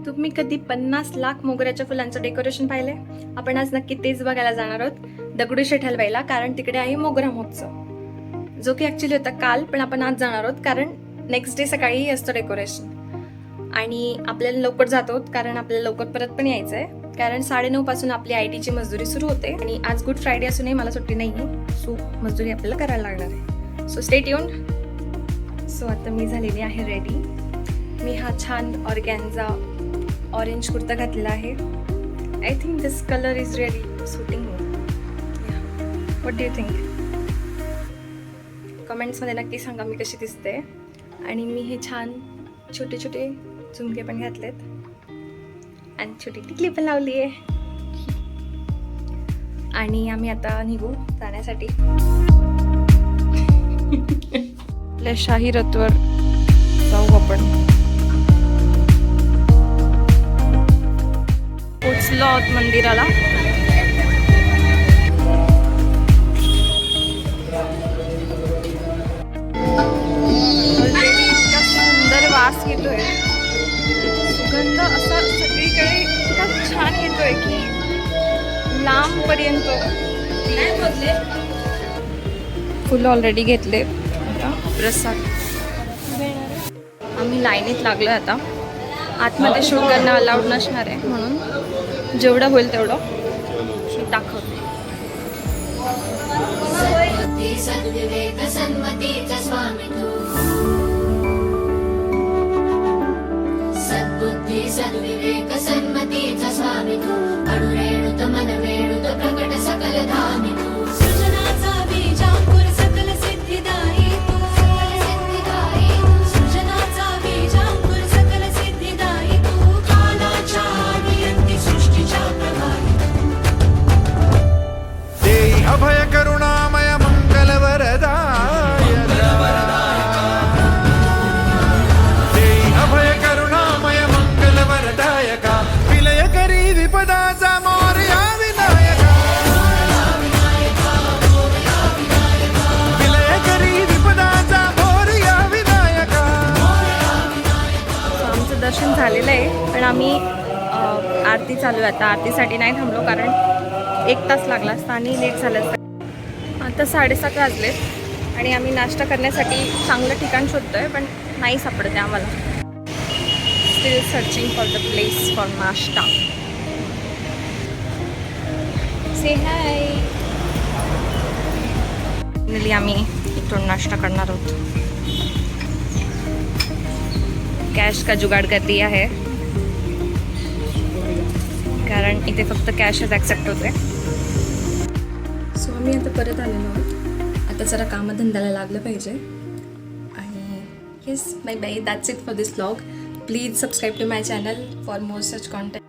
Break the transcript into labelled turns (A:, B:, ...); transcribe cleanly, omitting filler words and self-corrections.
A: तुम्ही कधी 50 लाख मोगऱ्याच्या फुलांचं डेकोरेशन पाहिलंय? आपण आज नक्की तेच बघायला जाणार आहोत दगडूशेठ हलवाईला, कारण तिकडे आहे मोगरा महोत्सव, जो की ऍक्च्युली होता काल, पण आपण आज जाणार आहोत कारण नेक्स्ट डे सकाळी असतं डेकोरेशन. आणि आपल्याला लवकर जातो कारण आपल्याला लवकर परत पण यायचं आहे, कारण 9:30 पासून आपली IT ची मजदुरी सुरू होते आणि आज गुड फ्रायडे असूनही मला सुट्टी नाही आहे, सो मजदुरी आपल्याला करायला लागणार आहे. So stay tuned. सो आता मी झालेली आहे रेडी. मी हा छान ऑर्गॅन्झा ऑरेंज कुर्ता घातलेला आहे. I think this colour is really suiting me. What do you think? कमेंट्समध्ये नक्की सांगा मी कशी दिसते. आणि मी हे छान छोटे छोटे झुमके पण घातलेत आणि छोटी टिकली पण लावली आहे. आणि आम्ही आता निघू जाण्यासाठी. आपल्या शाही रथवर जाऊ आपण. पोचलो आहोत मंदिराला. ऑलरेडी इतका सुंदर वास येतोय, सुगंध असा सगळीकडे इतका छान येतोय की लांब पर्यंत. फुलं ऑलरेडी घेतले. आता प्रसाद. आम्ही लाईनीत लागलो. आता आतमध्ये शूट करणं अलाउड नसणार आहे, म्हणून जेवढं होईल तेवढं मी दाखवते.
B: सद्विवेक सन्मतीचा स्वामी तू, सद्बुद्धी सद्विवेक सन्मतीचा स्वामी तू, अणुरेणुत मनवेणुत प्रकट सकल धामी तू, सृजनाचा बीजांकुर सकल सिद्धिदायी तू, सकल सिद्धिदायी तू, सृजनाचा बीजांकुर सकल सिद्धिदायी तू, कालाच्या नियंती सृष्टीच्या प्रभावी
C: देई अभय करुणामय मंगल वरदाय, देई अभय करुणामय मंगल वरदायका, विलय करी विपदाचा मोरया विनायका, विलय करी विपदाचा मोरया विनायका.
A: आमचं दर्शन झालेलं आहे, पण आम्ही आरती चालू आहे आता. आरतीसाठी नाही थांबलो कारण 1 तास लागला असता आणि लेट झालं असतं. आता 7:30 वाजलेत आणि आम्ही नाश्ता करण्यासाठी चांगलं ठिकाण शोधतोय, पण नाही सापडत आहे आम्हाला. Steel searching for the place for नाश्ता. से हाय. फायनली आम्ही इथून नाश्ता करणार आहोत. कॅश का जुगाड कर दिया है, कारण इथे फक्त कॅशच ॲक्सेप्ट होते. सो आम्ही आता परत आलेलो आहोत. आता जरा कामधंद्याला लागलं पाहिजे. आणि yes, bye bye. That's it for this vlog. Please subscribe to my channel for more such content.